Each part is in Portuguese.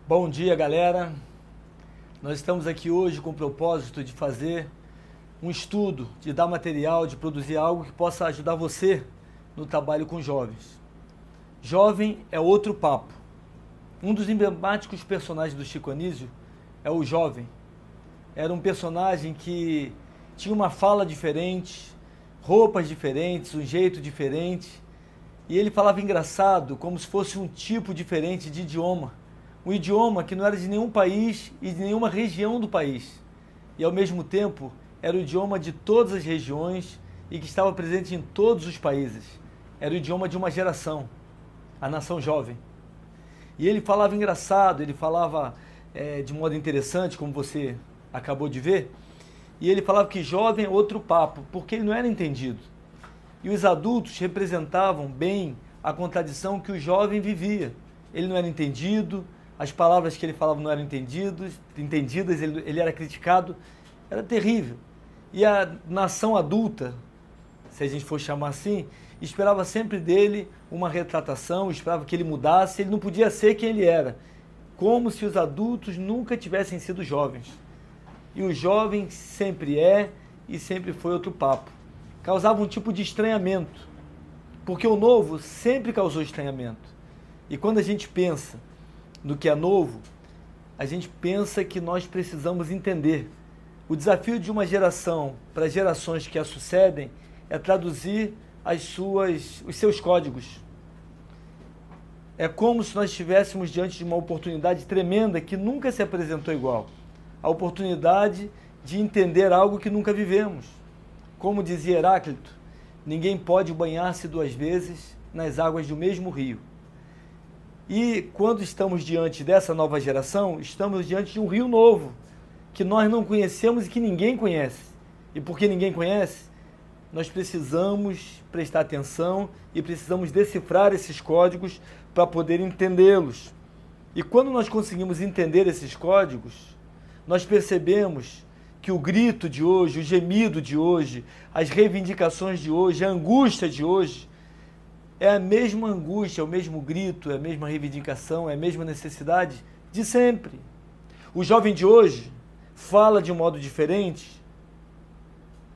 Bom dia, galera. Nós estamos aqui hoje com o propósito de fazer um estudo, de dar material, de produzir algo que possa ajudar você no trabalho com jovens. Jovem é outro papo. Um dos emblemáticos personagens do Chico Anísio é o jovem. Era um personagem que tinha uma fala diferente, roupas diferentes, um jeito diferente. E ele falava engraçado, como se fosse um tipo diferente de idioma. Um idioma que não era de nenhum país e de nenhuma região do país. E ao mesmo tempo era o idioma de todas as regiões e que estava presente em todos os países. Era o idioma de uma geração, a nação jovem. E ele falava engraçado, ele falava de modo interessante, como você acabou de ver. E ele falava que jovem é outro papo, porque ele não era entendido. E os adultos representavam bem a contradição que o jovem vivia. Ele não era entendido, as palavras que ele falava não eram entendidas, ele era criticado, era terrível. E a nação adulta, se a gente for chamar assim, esperava sempre dele uma retratação, esperava que ele mudasse, ele não podia ser quem ele era, como se os adultos nunca tivessem sido jovens. E o jovem sempre é e sempre foi outro papo. Causava um tipo de estranhamento, porque o novo sempre causou estranhamento. E quando a gente pensa no que é novo, a gente pensa que nós precisamos entender. O desafio de uma geração para gerações que a sucedem é traduzir os seus códigos. É como se nós estivéssemos diante de uma oportunidade tremenda que nunca se apresentou igual. A oportunidade de entender algo que nunca vivemos. Como dizia Heráclito, ninguém pode banhar-se duas vezes nas águas do mesmo rio. E quando estamos diante dessa nova geração, estamos diante de um rio novo, que nós não conhecemos e que ninguém conhece. E porque ninguém conhece, nós precisamos prestar atenção e precisamos decifrar esses códigos para poder entendê-los. E quando nós conseguimos entender esses códigos, nós percebemos que o grito de hoje, o gemido de hoje, as reivindicações de hoje, a angústia de hoje, é a mesma angústia, é o mesmo grito, é a mesma reivindicação, é a mesma necessidade de sempre. O jovem de hoje fala de um modo diferente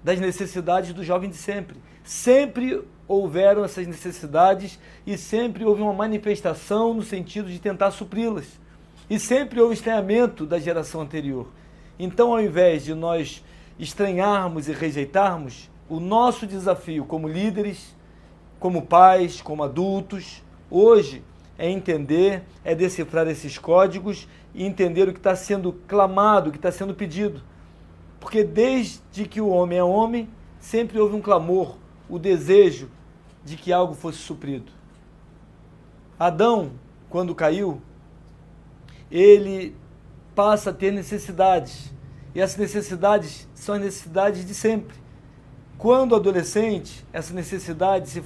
das necessidades do jovem de sempre. Sempre houveram essas necessidades e sempre houve uma manifestação no sentido de tentar supri-las. E sempre houve estranhamento da geração anterior. Então, ao invés de nós estranharmos e rejeitarmos, o nosso desafio como líderes, como pais, como adultos, hoje é entender, é decifrar esses códigos e entender o que está sendo clamado, o que está sendo pedido. Porque desde que o homem é homem, sempre houve um clamor, o desejo de que algo fosse suprido. Adão, quando caiu, ele passa a ter necessidades. E essas necessidades são as necessidades de sempre. Quando adolescente, essa necessidade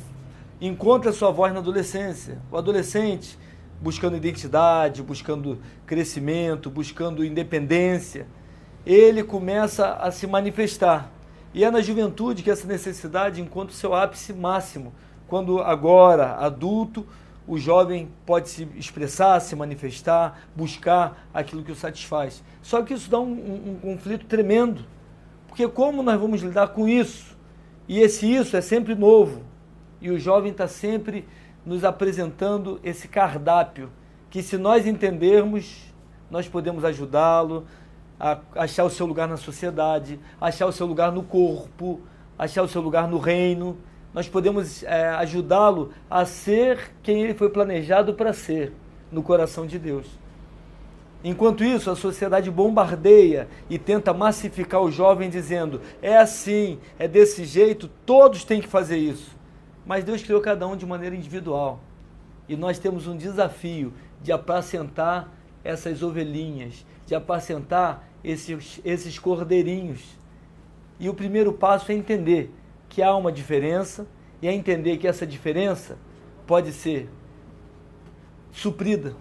encontra sua voz na adolescência. O adolescente buscando identidade, buscando crescimento, buscando independência, ele começa a se manifestar. E é na juventude que essa necessidade encontra o seu ápice máximo, quando agora, adulto, o jovem pode se expressar, se manifestar, buscar aquilo que o satisfaz. Só que isso dá um conflito tremendo, porque como nós vamos lidar com isso? E isso é sempre novo. E o jovem está sempre nos apresentando esse cardápio, que se nós entendermos, nós podemos ajudá-lo a achar o seu lugar na sociedade, achar o seu lugar no corpo, achar o seu lugar no reino. Nós podemos ajudá-lo a ser quem ele foi planejado para ser, no coração de Deus. Enquanto isso, a sociedade bombardeia e tenta massificar o jovem dizendo, é assim, é desse jeito, todos têm que fazer isso. Mas Deus criou cada um de maneira individual. E nós temos um desafio de apacentar essas ovelhinhas, de apacentar esses cordeirinhos. E o primeiro passo é entender que há uma diferença, e é entender que essa diferença pode ser suprida.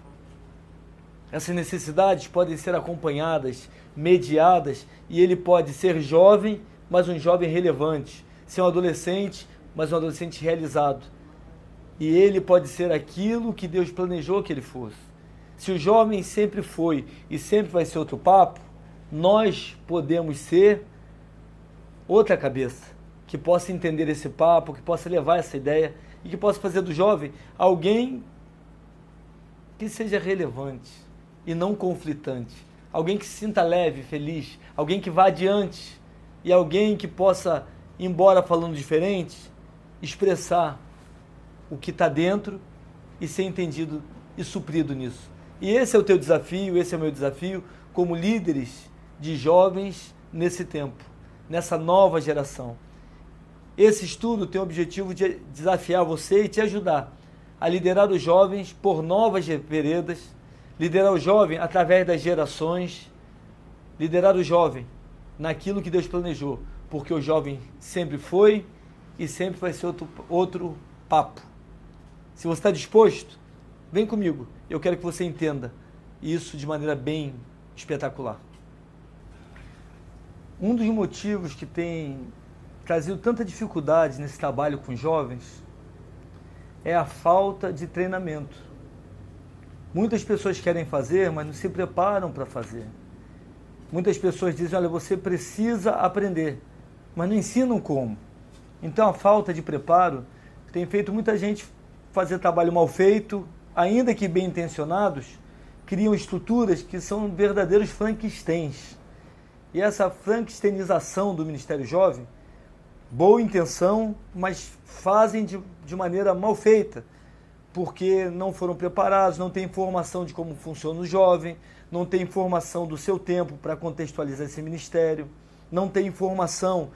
Essas necessidades podem ser acompanhadas, mediadas, e ele pode ser jovem, mas um jovem relevante, ser um adolescente, mas um adolescente realizado. E ele pode ser aquilo que Deus planejou que ele fosse. Se o jovem sempre foi e sempre vai ser outro papo, nós podemos ser outra cabeça, que possa entender esse papo, que possa levar essa ideia e que possa fazer do jovem alguém que seja relevante e não conflitante. Alguém que se sinta leve, feliz, alguém que vá adiante e alguém que possa, embora falando diferente, expressar o que está dentro e ser entendido e suprido nisso. E esse é o teu desafio, esse é o meu desafio como líderes de jovens nesse tempo, nessa nova geração. Esse estudo tem o objetivo de desafiar você e te ajudar a liderar os jovens por novas veredas, liderar o jovem através das gerações, liderar o jovem naquilo que Deus planejou, porque o jovem sempre foi e sempre vai ser outro papo. Se você está disposto, vem comigo. Eu quero que você entenda isso de maneira bem espetacular. Um dos motivos que tem trazido tanta dificuldade nesse trabalho com jovens é a falta de treinamento. Muitas pessoas querem fazer, mas não se preparam para fazer. Muitas pessoas dizem, olha, você precisa aprender, mas não ensinam como. Então a falta de preparo tem feito muita gente fazer trabalho mal feito, ainda que bem intencionados, criam estruturas que são verdadeiros Frankensteins. E essa frankensteinização do Ministério Jovem, boa intenção, mas fazem de maneira mal feita, porque não foram preparados, não tem informação de como funciona o jovem, não tem informação do seu tempo para contextualizar esse ministério, não tem informação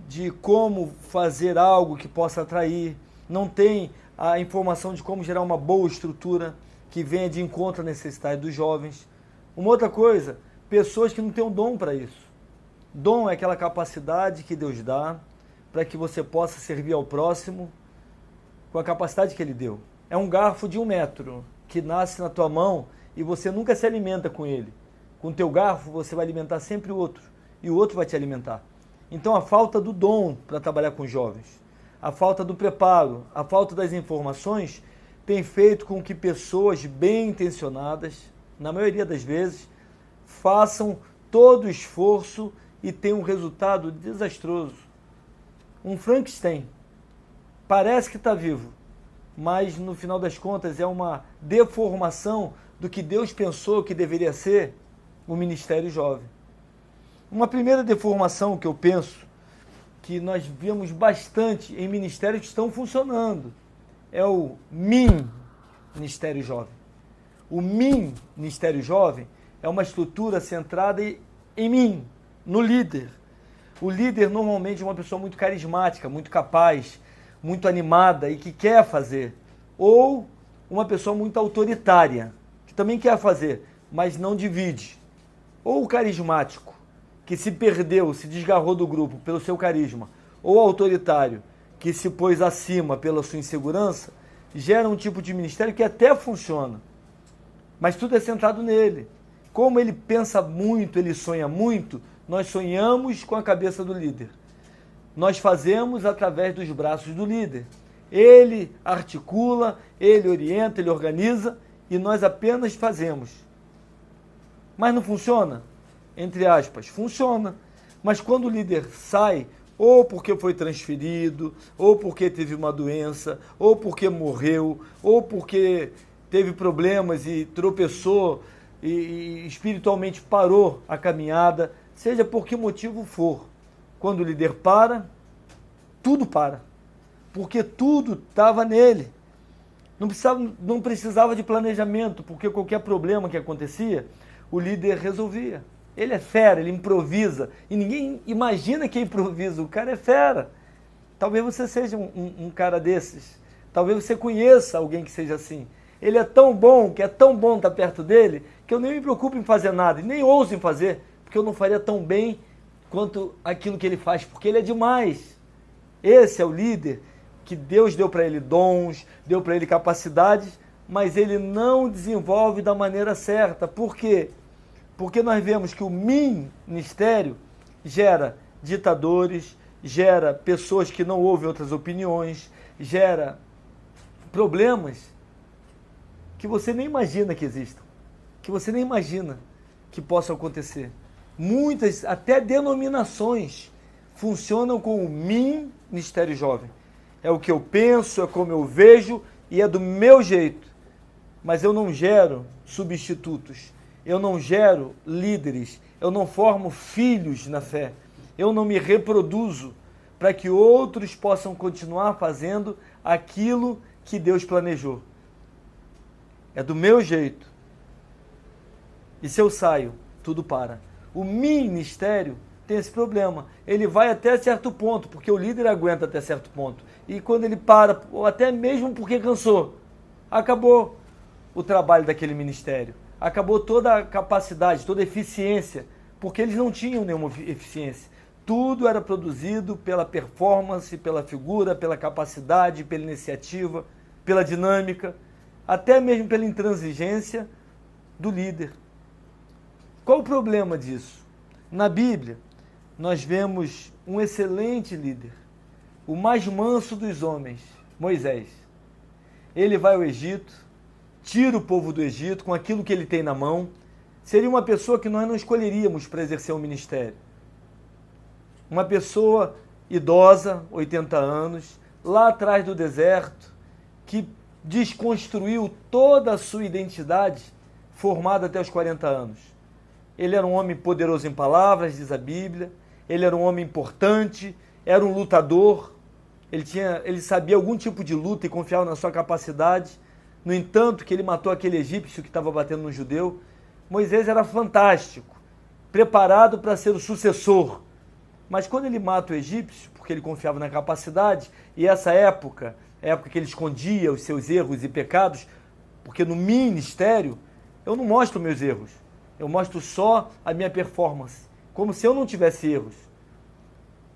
de como fazer algo que possa atrair, não tem a informação de como gerar uma boa estrutura que venha de encontro à necessidade dos jovens. Uma outra coisa, pessoas que não têm um dom para isso. Dom é aquela capacidade que Deus dá para que você possa servir ao próximo com a capacidade que Ele deu. É um garfo de 1 metro que nasce na tua mão e você nunca se alimenta com ele. Com o teu garfo você vai alimentar sempre o outro e o outro vai te alimentar. Então a falta do dom para trabalhar com jovens, a falta do preparo, a falta das informações tem feito com que pessoas bem intencionadas, na maioria das vezes, façam todo o esforço e tenham um resultado desastroso. Um Frankenstein. Parece que está vivo, mas no final das contas é uma deformação do que Deus pensou que deveria ser o ministério jovem. Uma primeira deformação que eu penso, que nós vemos bastante em ministérios que estão funcionando, é o Ministério Jovem. O Ministério Jovem é uma estrutura centrada em mim, no líder. O líder normalmente é uma pessoa muito carismática, muito capaz, muito animada e que quer fazer. Ou uma pessoa muito autoritária, que também quer fazer, mas não divide. Ou o carismático, que se perdeu, se desgarrou do grupo pelo seu carisma. Ou o autoritário, que se pôs acima pela sua insegurança, gera um tipo de ministério que até funciona. Mas tudo é centrado nele. Como ele pensa muito, ele sonha muito, nós sonhamos com a cabeça do líder. Nós fazemos através dos braços do líder. Ele articula, ele orienta, ele organiza e nós apenas fazemos. Mas não funciona? Entre aspas, funciona. Mas quando o líder sai, ou porque foi transferido, ou porque teve uma doença, ou porque morreu, ou porque teve problemas e tropeçou e espiritualmente parou a caminhada, seja por que motivo for, quando o líder para, tudo para, porque tudo estava nele. Não precisava de planejamento, porque qualquer problema que acontecia, o líder resolvia. Ele é fera, ele improvisa, e ninguém imagina que improvisa, o cara é fera. Talvez você seja um cara desses, talvez você conheça alguém que seja assim. Ele é tão bom, que é tão bom estar perto dele, que eu nem me preocupo em fazer nada, e nem ouso em fazer, porque eu não faria tão bem quanto aquilo que ele faz, porque ele é demais. Esse é o líder que Deus deu para ele dons, deu para ele capacidades, mas ele não desenvolve da maneira certa. Por quê? Porque nós vemos que o ministério gera ditadores, gera pessoas que não ouvem outras opiniões, gera problemas que você nem imagina que existam. que você nem imagina que possa acontecer. Muitas, até denominações, funcionam com o Ministério Jovem. É o que eu penso, é como eu vejo e é do meu jeito. Mas eu não gero substitutos, eu não gero líderes, eu não formo filhos na fé, eu não me reproduzo para que outros possam continuar fazendo aquilo que Deus planejou. É do meu jeito. E se eu saio, tudo para. O ministério tem esse problema. Ele vai até certo ponto, porque o líder aguenta até certo ponto. E quando ele para, ou até mesmo porque cansou, acabou o trabalho daquele ministério. Acabou toda a capacidade, toda a eficiência, porque eles não tinham nenhuma eficiência. Tudo era produzido pela performance, pela figura, pela capacidade, pela iniciativa, pela dinâmica, até mesmo pela intransigência do líder. Qual o problema disso? Na Bíblia, nós vemos um excelente líder, o mais manso dos homens, Moisés. Ele vai ao Egito, tira o povo do Egito com aquilo que ele tem na mão. Seria uma pessoa que nós não escolheríamos para exercer um ministério. Uma pessoa idosa, 80 anos, lá atrás do deserto, que desconstruiu toda a sua identidade, formada até os 40 anos. Ele era um homem poderoso em palavras, diz a Bíblia. Ele era um homem importante, era um lutador. Ele sabia algum tipo de luta e confiava na sua capacidade. No entanto, que ele matou aquele egípcio que estava batendo no judeu. Moisés era fantástico, preparado para ser o sucessor. Mas quando ele mata o egípcio, porque ele confiava na capacidade, e essa época, a época que ele escondia os seus erros e pecados, porque no ministério eu não mostro meus erros, eu mostro só a minha performance, como se eu não tivesse erros.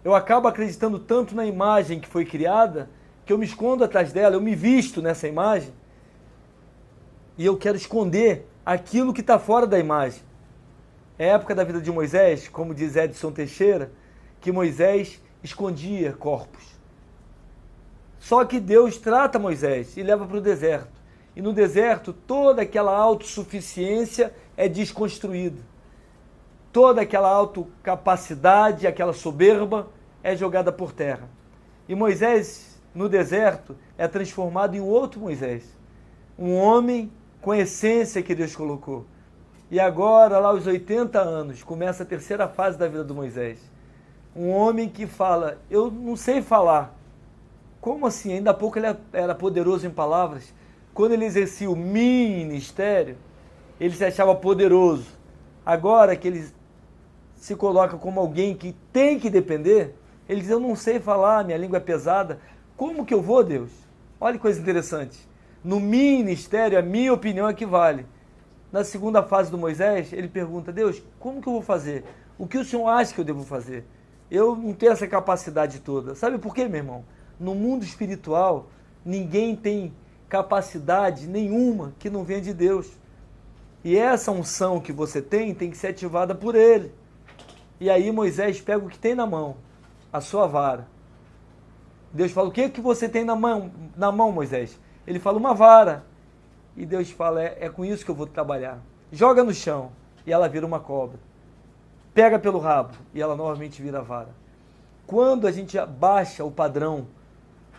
Eu acabo acreditando tanto na imagem que foi criada, que eu me escondo atrás dela, eu me visto nessa imagem, e eu quero esconder aquilo que está fora da imagem. É a época da vida de Moisés, como diz Edson Teixeira, que Moisés escondia corpos. Só que Deus trata Moisés e leva para o deserto. E no deserto, toda aquela autossuficiência é desconstruída. Toda aquela autocapacidade, aquela soberba é jogada por terra. E Moisés, no deserto, é transformado em outro Moisés. Um homem com a essência que Deus colocou. E agora, lá aos 80 anos, começa a terceira fase da vida do Moisés. Um homem que fala, eu não sei falar. Como assim? Ainda há pouco ele era poderoso em palavras. Quando ele exercia o ministério, ele se achava poderoso. Agora que ele se coloca como alguém que tem que depender, ele diz, eu não sei falar, minha língua é pesada. Como que eu vou, Deus? Olha que coisa interessante. No ministério, a minha opinião é que vale. Na segunda fase do Moisés, ele pergunta, Deus, como que eu vou fazer? O que o Senhor acha que eu devo fazer? Eu não tenho essa capacidade toda. Sabe por quê, meu irmão? No mundo espiritual, ninguém tem capacidade nenhuma que não venha de Deus. E essa unção que você tem que ser ativada por Ele. E aí Moisés pega o que tem na mão, a sua vara. Deus fala, o que você tem na mão, Moisés? Ele fala, uma vara. E Deus fala, é com isso que eu vou trabalhar. Joga no chão e ela vira uma cobra. Pega pelo rabo e ela novamente vira vara. Quando a gente abaixa o padrão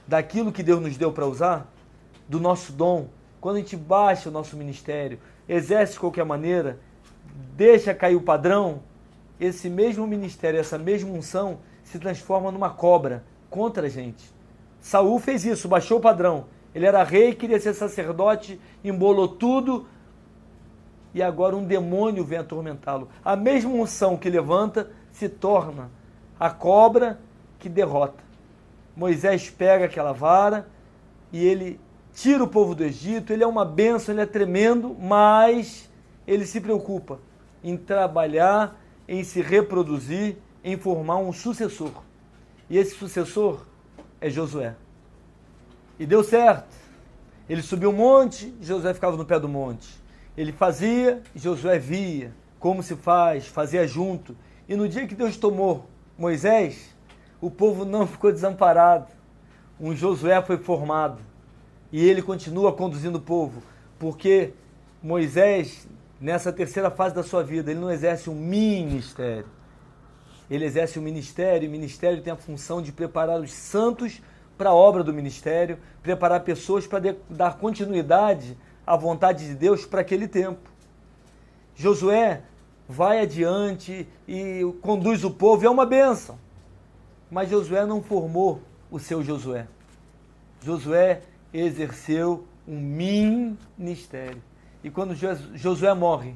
daquilo que Deus nos deu para usar, do nosso dom, quando a gente baixa o nosso ministério, exerce de qualquer maneira, deixa cair o padrão, esse mesmo ministério, essa mesma unção se transforma numa cobra contra a gente. Saul fez isso, baixou o padrão. Ele era rei, queria ser sacerdote, embolou tudo, e agora um demônio vem atormentá-lo. A mesma unção que levanta se torna a cobra que derrota. Moisés pega aquela vara e ele tira o povo do Egito, ele é uma bênção, ele é tremendo, mas ele se preocupa em trabalhar, em se reproduzir, em formar um sucessor. E esse sucessor é Josué. E deu certo. Ele subiu o monte, Josué ficava no pé do monte. Ele fazia, Josué via como se faz, fazia junto. E no dia que Deus tomou Moisés, o povo não ficou desamparado. Um Josué foi formado. E ele continua conduzindo o povo, porque Moisés nessa terceira fase da sua vida, ele não exerce um ministério. Ele exerce um ministério, e o ministério tem a função de preparar os santos para a obra do ministério, preparar pessoas para dar continuidade à vontade de Deus para aquele tempo. Josué vai adiante e conduz o povo, e é uma bênção. Mas Josué não formou o seu Josué. Josué exerceu um ministério. E quando Josué morre,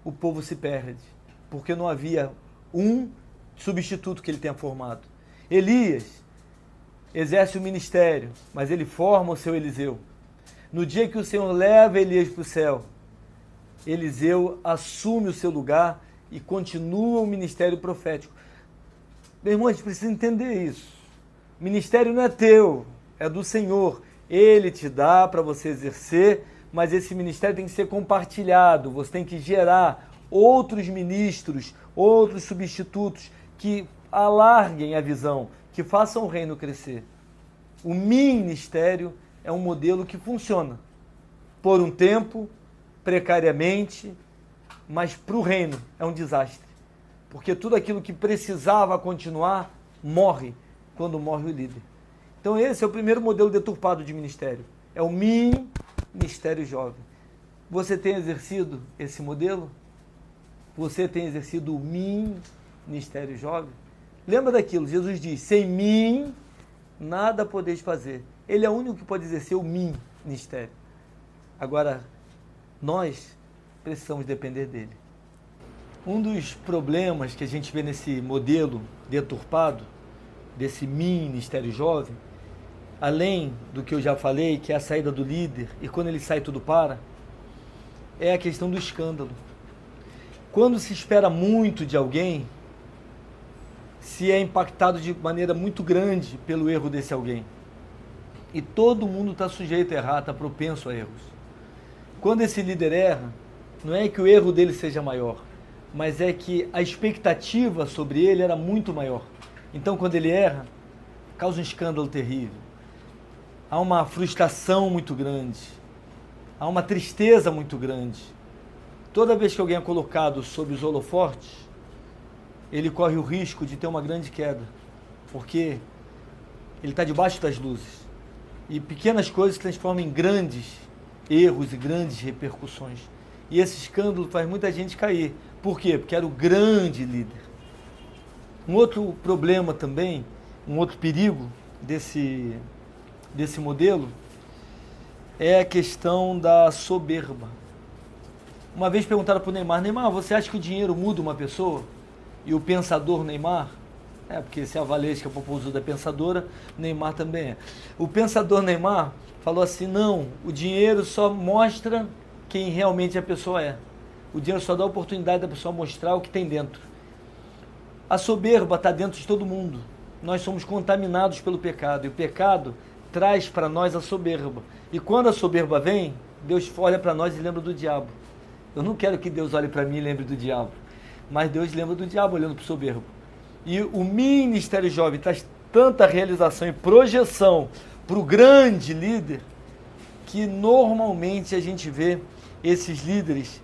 o povo se perde, porque não havia um substituto que ele tenha formado. Elias exerce o ministério, mas ele forma o seu Eliseu. No dia que o Senhor leva Elias para o céu, Eliseu assume o seu lugar e continua o ministério profético. Meu irmão, a gente precisa entender isso. O ministério não é teu, é do Senhor. Ele te dá para você exercer, mas esse ministério tem que ser compartilhado. Você tem que gerar outros ministros, outros substitutos que alarguem a visão, que façam o reino crescer. O ministério é um modelo que funciona por um tempo, precariamente, mas para o reino é um desastre. Porque tudo aquilo que precisava continuar, morre quando morre o líder. Então esse é o primeiro modelo deturpado de ministério. É o ministério jovem. Você tem exercido esse modelo? Você tem exercido o ministério jovem? Lembra daquilo, Jesus diz, sem mim nada podeis fazer. Ele é o único que pode exercer o ministério. Agora, nós precisamos depender dele. Um dos problemas que a gente vê nesse modelo deturpado, desse ministério jovem, além do que eu já falei, que é a saída do líder, e quando ele sai tudo para, é a questão do escândalo. Quando se espera muito de alguém, se é impactado de maneira muito grande pelo erro desse alguém. E todo mundo está sujeito a errar, está propenso a erros. Quando esse líder erra, não é que o erro dele seja maior, mas é que a expectativa sobre ele era muito maior. Então, quando ele erra, causa um escândalo terrível. Há uma frustração muito grande, há uma tristeza muito grande. Toda vez que alguém é colocado sob os holofortes, ele corre o risco de ter uma grande queda, porque ele está debaixo das luzes. E pequenas coisas se transformam em grandes erros e grandes repercussões. E esse escândalo faz muita gente cair. Por quê? Porque era o grande líder. Um outro problema também, um outro perigo desse modelo, é a questão da soberba. Uma vez perguntaram para o Neymar, Neymar, você acha que o dinheiro muda uma pessoa? E o pensador Neymar, porque se a Valesca Popozuda é pensadora, Neymar também é. O pensador Neymar falou assim, não, o dinheiro só mostra quem realmente a pessoa é. O dinheiro só dá a oportunidade da pessoa mostrar o que tem dentro. A soberba está dentro de todo mundo. Nós somos contaminados pelo pecado, e o pecado traz para nós a soberba. E quando a soberba vem, Deus olha para nós e lembra do diabo. Eu não quero que Deus olhe para mim e lembre do diabo, mas Deus lembra do diabo olhando para o soberbo. E o ministério jovem traz tanta realização e projeção para o grande líder, que normalmente a gente vê esses líderes